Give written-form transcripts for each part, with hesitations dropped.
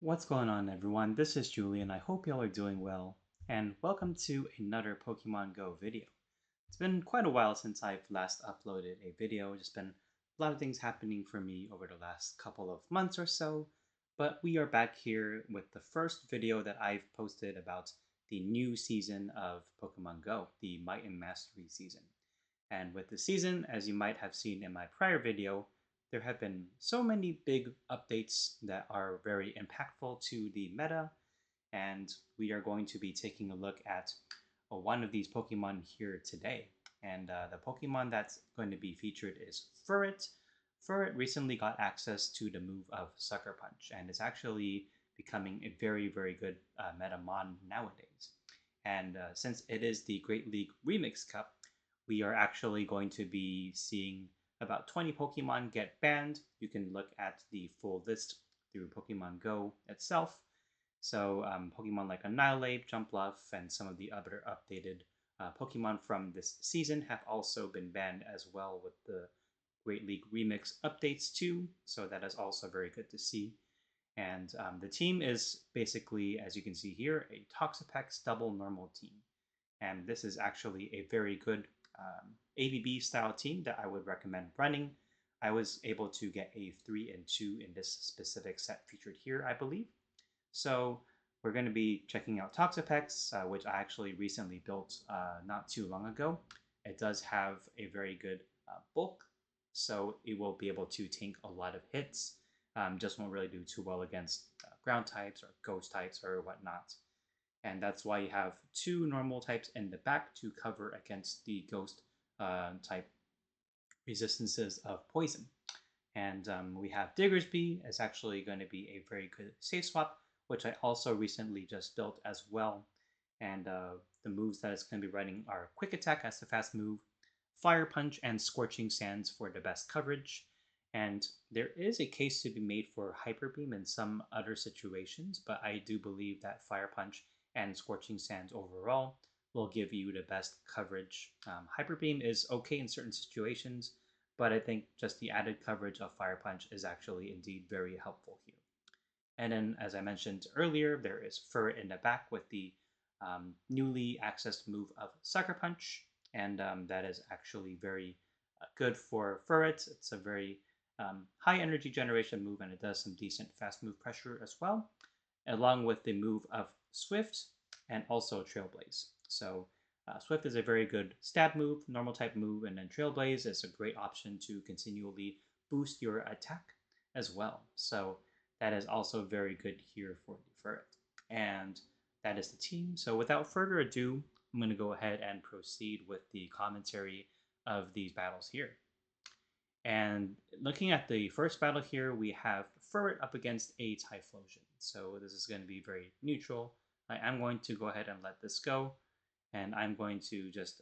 What's going on, everyone? This is Julian. I hope y'all are doing well, and welcome to another Pokemon Go video. It's been quite a while since I've last uploaded a video. Just been a lot of things happening for me over the last couple of months or so, but we are back here with the first video that I've posted about the new season of Pokemon Go, the Might and Mastery season. And with the season, as you might have seen in my prior video, there have been so many big updates that are very impactful to the meta, and we are going to be taking a look at one of these Pokemon here today. And the Pokemon that's going to be featured is Furret. Furret recently got access to the move of Sucker Punch, and is actually becoming a very, very good Metamon nowadays. And since it is the Great League Remix Cup, we are actually going to be seeing about 20 Pokemon get banned. You can look at the full list through Pokemon Go itself. So Pokemon like Annihilate, Jumpluff, and some of the other updated Pokemon from this season have also been banned as well with the Great League Remix updates too. So that is also very good to see. And the team is basically, as you can see here, a Toxapex Double Normal team. And this is actually a very good ABB style team that I would recommend running. I was able to get a 3 and 2 in this specific set featured here, I believe. So we're going to be checking out Toxapex, which I actually recently built not too long ago. It does have a very good bulk, so it will be able to tank a lot of hits. Just won't really do too well against ground types or ghost types or whatnot. And that's why you have two normal types in the back to cover against the ghost type resistances of poison. And we have Diggersby is actually going to be a very good safe swap, which I also recently just built as well. And the moves that it's going to be running are Quick Attack as the fast move, Fire Punch, and Scorching Sands for the best coverage. And there is a case to be made for Hyper Beam in some other situations, but I do believe that Fire Punch and Scorching Sands overall will give you the best coverage. Hyper Beam is okay in certain situations, but I think just the added coverage of Fire Punch is actually indeed very helpful here. And then, as I mentioned earlier, there is Furret in the back with the newly accessed move of Sucker Punch, and that is actually very good for Furret. It's a very high energy generation move, and it does some decent fast move pressure as well, along with the move of Swift and also Trailblaze. So Swift is a very good stab move, normal type move, and then Trailblaze is a great option to continually boost your attack as well. So that is also very good here for the Furret. And that is the team. So without further ado, I'm going to go ahead and proceed with the commentary of these battles here. And looking at the first battle here, we have Furret up against a Typhlosion. So this is going to be very neutral. I am going to go ahead and let this go. And I'm going to just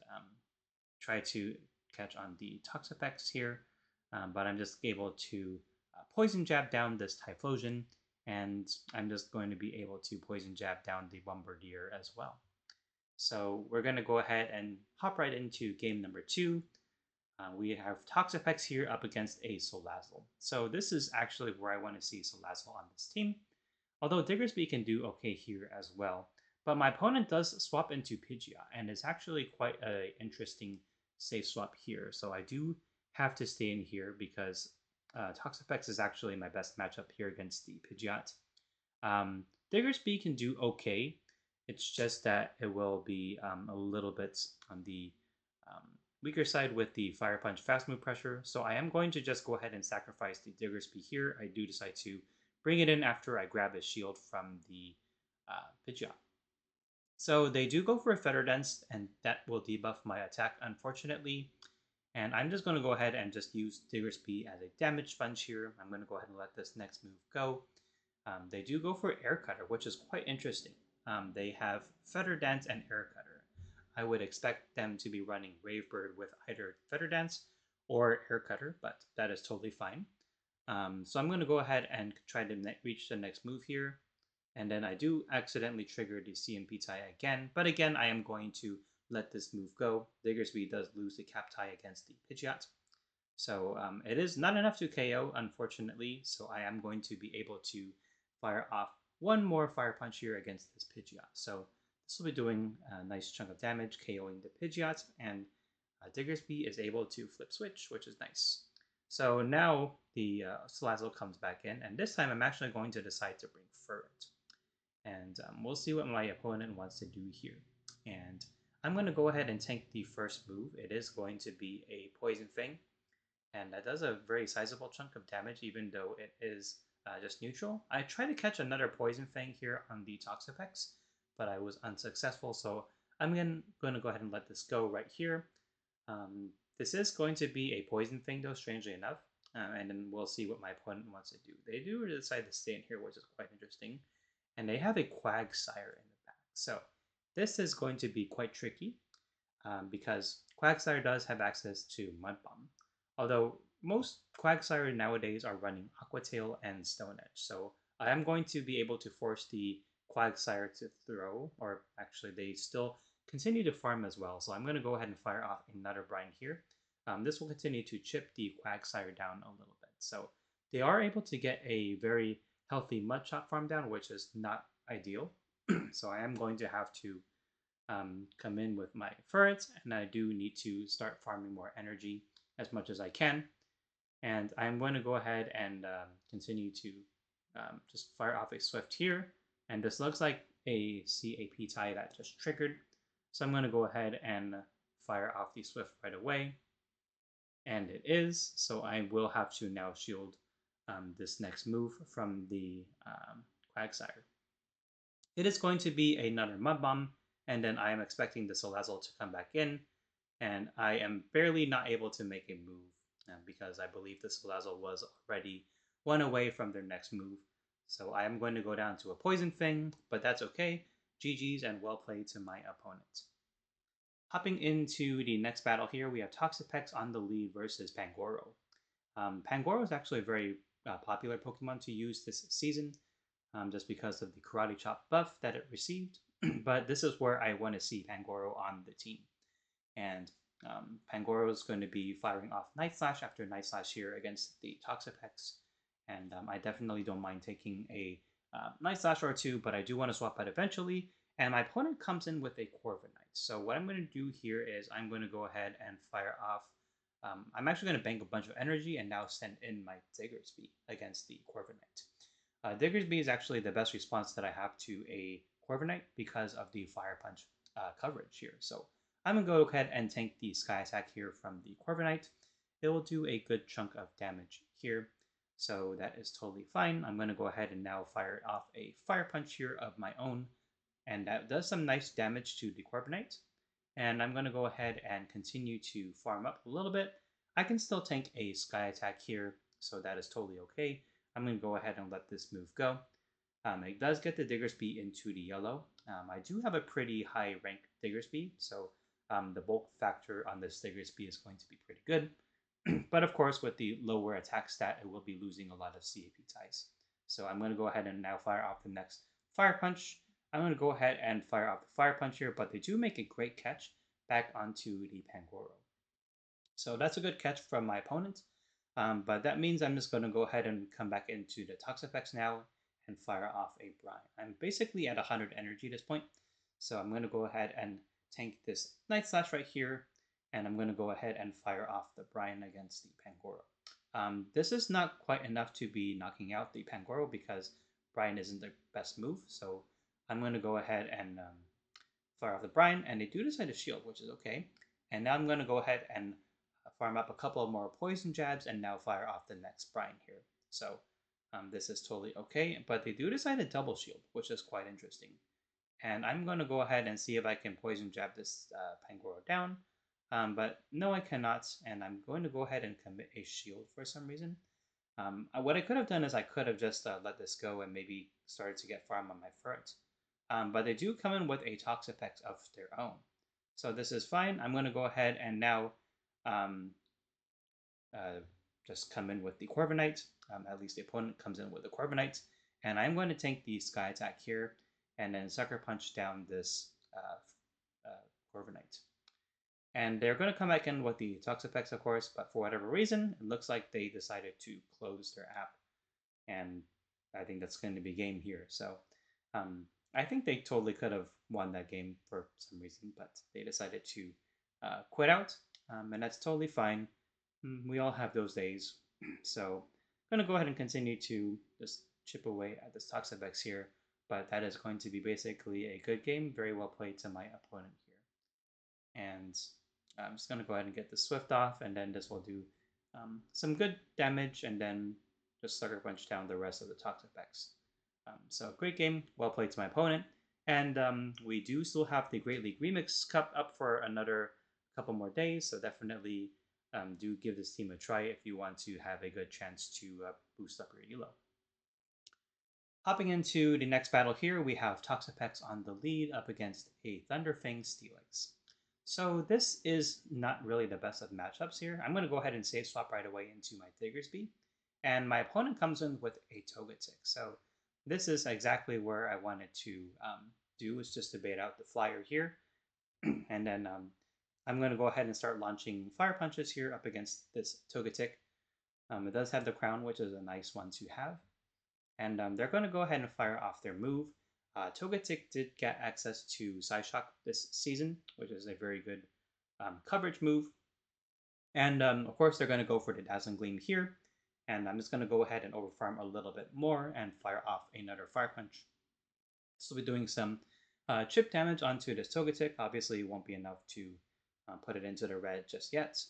try to catch on the Toxapex here. But I'm just able to Poison Jab down this Typhlosion. And I'm just going to be able to Poison Jab down the Bombardier as well. So we're going to go ahead and hop right into game number 2. We have Toxapex here up against a Salazzle. So this is actually where I want to see Salazzle on this team. Although Diggersby can do okay here as well. But my opponent does swap into Pidgeot, and it's actually quite an interesting safe swap here. So I do have to stay in here because Toxapex is actually my best matchup here against the Pidgeot. Diggersby can do okay. It's just that it will be a little bit on the weaker side with the Fire Punch fast move pressure. So I am going to just go ahead and sacrifice the Diggersby here. I do decide to bring it in after I grab a shield from the Pidgeot. So they do go for a Feather Dance, and that will debuff my attack, unfortunately. And I'm just going to go ahead and just use Diggersby as a damage sponge here. I'm going to go ahead and let this next move go. They do go for Air Cutter, which is quite interesting. They have Feather Dance and Air Cutter. I would expect them to be running Rave Bird with either Feather Dance or Air Cutter, but that is totally fine. So I'm going to go ahead and try to reach the next move here. And then I do accidentally trigger the CMP tie again. But again, I am going to let this move go. Diggersby does lose the cap tie against the Pidgeot. So it is not enough to KO, unfortunately. So I am going to be able to fire off one more Fire Punch here against this Pidgeot. So this will be doing a nice chunk of damage, KOing the Pidgeot, and Diggersby is able to flip switch, which is nice. So now the Salazzle comes back in, and this time I'm actually going to decide to bring Furret. And we'll see what my opponent wants to do here. And I'm going to go ahead and tank the first move. It is going to be a Poison Fang, and that does a very sizable chunk of damage, even though it is just neutral. I tried to catch another Poison Fang here on the Toxapex, but I was unsuccessful, so I'm going to go ahead and let this go right here. This is going to be a Poison Fang, though, strangely enough, and then we'll see what my opponent wants to do. They do decide to stay in here, which is quite interesting, and they have a Quagsire in the back. So this is going to be quite tricky because Quagsire does have access to Mud Bomb, although most Quagsire nowadays are running Aqua Tail and Stone Edge, so I am going to be able to force the Quagsire to throw, or actually they still continue to farm as well, so I'm going to go ahead and fire off another Brine here. This will continue to chip the Quagsire down a little bit, so they are able to get a very healthy Mudshot farm down, which is not ideal. So I am going to have to come in with my Furrets, and I do need to start farming more energy as much as I can. And I'm going to go ahead and continue to just fire off a Swift here. And this looks like a CAP tie that just triggered. So I'm going to go ahead and fire off the Swift right away. And it is, so I will have to now shield this next move from the Quagsire. It is going to be another Mud Bomb, and then I am expecting the Salazzle to come back in, and I am barely not able to make a move because I believe the Salazzle was already one away from their next move. So I am going to go down to a Poison Fang, but that's okay. GG's and well played to my opponent. Hopping into the next battle here, we have Toxapex on the lead versus Pangoro. Pangoro is actually a very popular Pokemon to use this season, just because of the Karate Chop buff that it received. But this is where I want to see Pangoro on the team. And Pangoro is going to be firing off Night Slash after Night Slash here against the Toxapex. And I definitely don't mind taking a Night Slash or two, but I do want to swap out eventually. And my opponent comes in with a Corviknight. So what I'm going to do here is I'm going to go ahead and fire off. I'm actually going to bank a bunch of energy and now send in my Diggersby against the Corviknight. Diggersby is actually the best response that I have to a Corviknight because of the Fire Punch coverage here. So I'm going to go ahead and tank the Sky Attack here from the Corviknight. It will do a good chunk of damage here. So that is totally fine. I'm going to go ahead and now fire off a Fire Punch here of my own. And that does some nice damage to the Corviknight. And I'm going to go ahead and continue to farm up a little bit. I can still tank a Sky Attack here, so that is totally okay. I'm going to go ahead and let this move go. It does get the Diggersby into the yellow. I do have a pretty high rank Diggersby, so the bulk factor on this Diggersby is going to be pretty good. But of course, with the lower attack stat, it will be losing a lot of CAP ties. So I'm going to go ahead and now fire off the next Fire Punch. I'm going to go ahead and fire off the Fire Punch here, but they do make a great catch back onto the Pangoro. So that's a good catch from my opponent, but that means I'm just going to go ahead and come back into the Toxapex now and fire off a Brine. I'm basically at 100 energy at this point, so I'm going to go ahead and tank this Night Slash right here, and I'm going to go ahead and fire off the Brine against the Pangoro. This is not quite enough to be knocking out the Pangoro because Brine isn't the best move, so I'm going to go ahead and fire off the Brine, and they do decide to shield, which is okay. And now I'm going to go ahead and farm up a couple more Poison Jabs and now fire off the next Brine here. So this is totally okay, but they do decide to double shield, which is quite interesting. And I'm going to go ahead and see if I can Poison Jab this Pangoro down. But no, I cannot, and I'm going to go ahead and commit a shield for some reason. What I could have done is I could have just let this go and maybe started to get farm on my Furret. But they do come in with a Toxapex of their own. So this is fine. I'm going to go ahead and now just come in with the Corviknight. At least the opponent comes in with the Corviknight. And I'm going to tank the Sky Attack here and then Sucker Punch down this Corviknight. And they're going to come back in with the Toxapex, of course, but for whatever reason, it looks like they decided to close their app. And I think that's going to be game here. So I think they totally could have won that game for some reason, but they decided to quit out, and that's totally fine. We all have those days. So I'm going to go ahead and continue to just chip away at this Toxapex here, but that is going to be basically a good game. Very well played to my opponent here. And I'm just going to go ahead and get the Swift off, and then this will do some good damage, and then just Sucker Punch down the rest of the Toxapex. So great game, well played to my opponent. And we do still have the Great League Remix Cup up for another couple more days, so definitely do give this team a try if you want to have a good chance to boost up your elo. Hopping into the next battle here, we have Toxapex on the lead up against a Thunderfang Steelix. So this is not really the best of matchups here. I'm going to go ahead and save swap right away into my Diggersby. And my opponent comes in with a Togetic. So this is exactly where I wanted to do, is just to bait out the flyer here. And then I'm going to go ahead and start launching Fire Punches here up against this Togetic. It does have the crown, which is a nice one to have. And they're going to go ahead and fire off their move. Togetic did get access to Psyshock this season, which is a very good coverage move. And of course, they're going to go for the Dazzling Gleam here. And I'm just going to go ahead and overfarm a little bit more and fire off another Fire Punch. So we're doing some chip damage onto this Togetic. Obviously, it won't be enough to put it into the red just yet.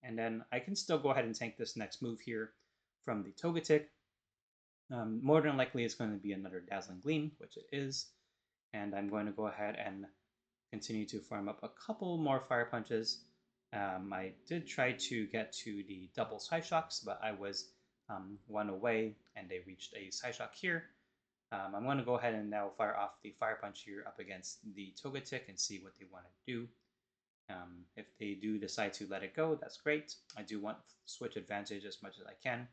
And then I can still go ahead and tank this next move here from the Togetic. More than likely, it's going to be another Dazzling Gleam, which it is. And I'm going to go ahead and continue to farm up a couple more Fire Punches. I did try to get to the double Psyshocks, but I was one away, and they reached a Psyshock here. I'm going to go ahead and now fire off the Fire Punch here up against the Togetic and see what they want to do. If they do decide to let it go, that's great. I do want switch advantage as much as I can.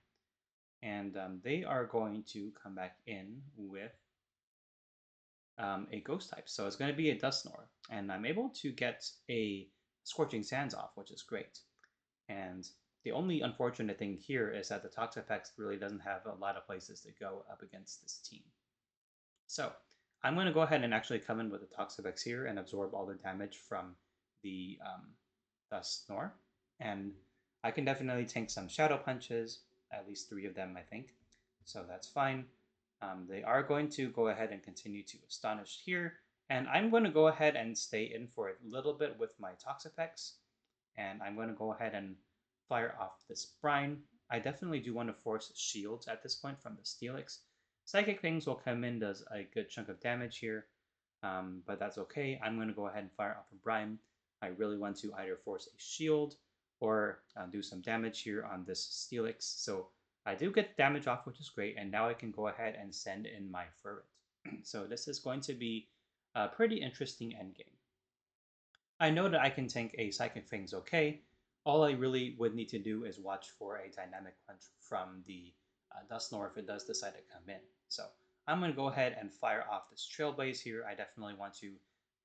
And they are going to come back in with a Ghost type. So it's going to be a Dusknoir. And I'm able to get a Scorching Sands off, which is great. And the only unfortunate thing here is that the Toxapex really doesn't have a lot of places to go up against this team. So I'm going to go ahead and actually come in with the Toxapex here and absorb all the damage from the Dusknoir. And I can definitely tank some Shadow Punches, at least 3 of them, I think. So that's fine. They are going to go ahead and continue to Astonish here. And I'm going to go ahead and stay in for a little bit with my Toxapex. And I'm going to go ahead and fire off this Brine. I definitely do want to force shields at this point from the Steelix. Psychic Things will come in, does a good chunk of damage here. But that's okay. I'm going to go ahead and fire off a Brine. I really want to either force a shield or do some damage here on this Steelix. So I do get damage off, which is great, and now I can go ahead and send in my Furret. So this is going to be a pretty interesting endgame. I know that I can tank a Psychic Fangs okay. All I really would need to do is watch for a Dynamic Punch from the Dusknoir if it does decide to come in. So I'm going to go ahead and fire off this Trailblaze here. I definitely want to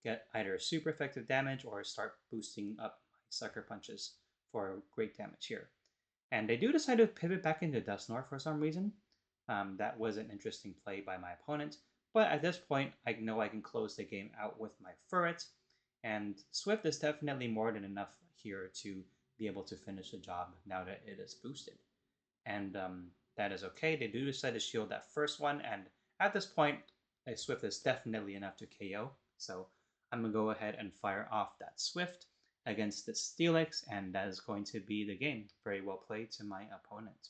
get either super effective damage or start boosting up my Sucker Punches for great damage here. And they do decide to pivot back into Dusknoir for some reason. That was an interesting play by my opponent. But at this point, I know I can close the game out with my Furret. And Swift is definitely more than enough here to be able to finish the job now that it is boosted. And that is okay. They do decide to shield that first one. And at this point, a Swift is definitely enough to KO. So I'm going to go ahead and fire off that Swift against the Steelix, and that is going to be the game. Very well played to my opponent.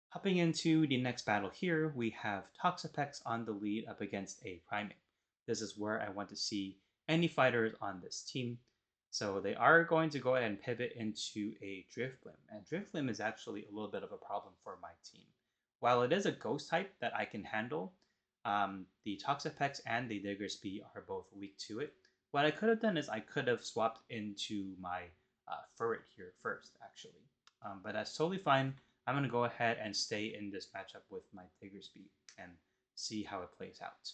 Hopping into the next battle here, we have Toxapex on the lead up against a Primate. This is where I want to see any fighters on this team. So they are going to go ahead and pivot into a Drifblim, and Drifblim is actually a little bit of a problem for my team. While it is a Ghost type that I can handle, the Toxapex and the Diggersby are both weak to it. What I could have done is I could have swapped into my Furret here first, actually. But that's totally fine. I'm going to go ahead and stay in this matchup with my Diggersby and see how it plays out.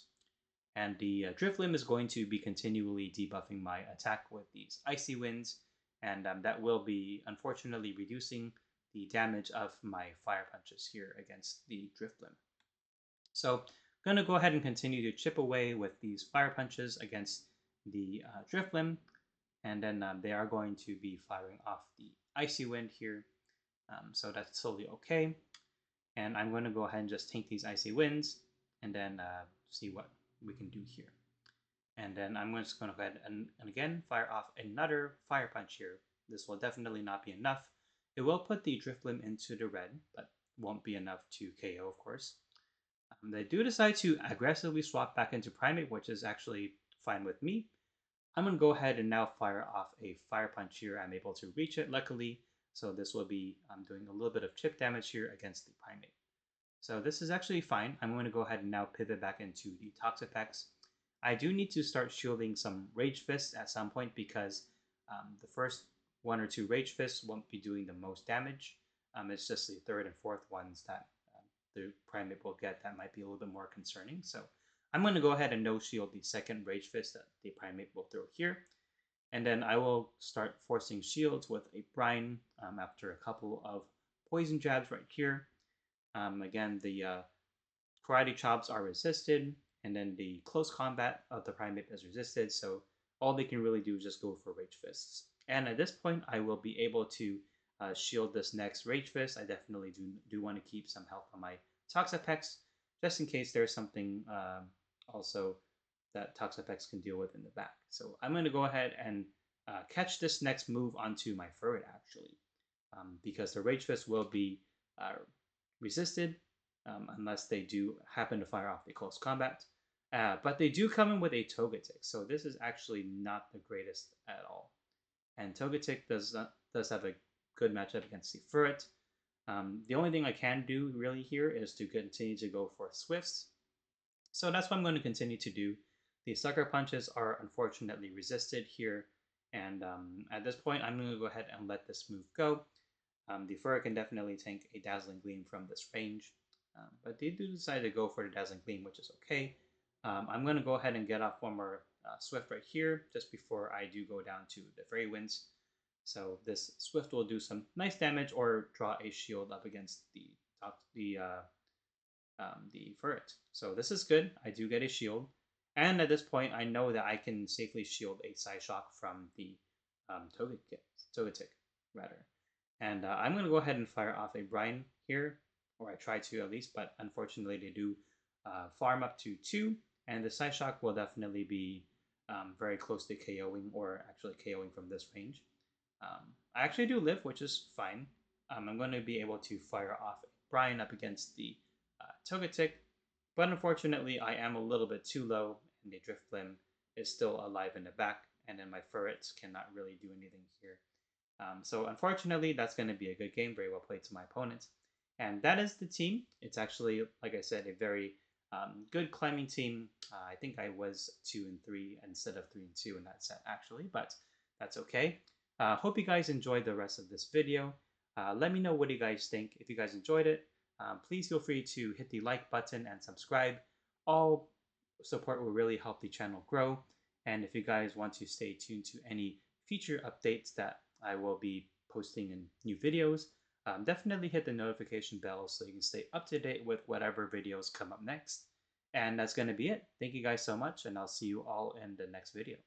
And the Drifblim is going to be continually debuffing my attack with these Icy Winds, and that will be unfortunately reducing the damage of my Fire Punches here against the Drifblim. So going to go ahead and continue to chip away with these fire punches against the Drifblim, and then they are going to be firing off the Icy Wind here, so that's totally okay. And I'm going to go ahead and just tank these Icy Winds, and then see what we can do here. And then I'm just going to go ahead and again fire off another Fire Punch here. This will definitely not be enough. It will put the Drifblim into the red, but won't be enough to KO, of course. They do decide to aggressively swap back into Primate, which is actually fine with me. I'm going to go ahead and now fire off a Fire Punch here. I'm able to reach it, luckily. So this will be doing a little bit of chip damage here against the Primate. So this is actually fine. I'm going to go ahead and now pivot back into the Toxapex. I do need to start shielding some Rage Fists at some point because the first one or two Rage Fists won't be doing the most damage. It's just the third and fourth ones that the Primate will get that might be a little bit more concerning. So I'm going to go ahead and no shield the second Rage Fist that the Primate will throw here. And then I will start forcing shields with a Brine after a couple of Poison Jabs right here. Again, the Karate Chops are resisted, and then the Close Combat of the Primate is resisted, so all they can really do is just go for Rage Fists. And at this point, I will be able to shield this next Rage Fist. I definitely do want to keep some health on my Toxapex, just in case there's something also that Toxapex can deal with in the back. So I'm going to go ahead and catch this next move onto my Furret, actually, because the Rage Fist will be resisted unless they do happen to fire off the Close Combat. But they do come in with a Togetic, so this is actually not the greatest at all. And Togetic does have a good matchup against the Furret. The only thing I can do really here is to continue to go for Swifts. So that's what I'm going to continue to do. The Sucker Punches are unfortunately resisted here, and at this point I'm going to go ahead and let this move go. The Furret can definitely tank a Dazzling Gleam from this range, but they do decide to go for the Dazzling Gleam, which is okay. I'm going to go ahead and get off one more Swift right here, just before I do go down to the Fairy Winds. So this Swift will do some nice damage or draw a shield up against the Furret. So this is good. I do get a shield. And at this point, I know that I can safely shield a Psyshock from the Togetic, rather. And I'm going to go ahead and fire off a Brine here, or I try to at least, but unfortunately they do farm up to 2, and the Psyshock will definitely be very close to KOing, or actually KOing from this range. I actually do live, which is fine. I'm going to be able to fire off a Brine up against the Togetic, but unfortunately I am a little bit too low, and the Drifblim is still alive in the back, and then my Furrets cannot really do anything here. So unfortunately, that's going to be a good game, very well played to my opponent. And that is the team. It's actually, like I said, a very good climbing team. I think I was 2-3 instead of 3-2 in that set, actually, but that's okay. Hope you guys enjoyed the rest of this video. Let me know what you guys think. If you guys enjoyed it, please feel free to hit the like button and subscribe. All support will really help the channel grow. And if you guys want to stay tuned to any future updates that I will be posting in new videos, definitely hit the notification bell so you can stay up to date with whatever videos come up next. And that's going to be it. Thank you guys so much, and I'll see you all in the next video.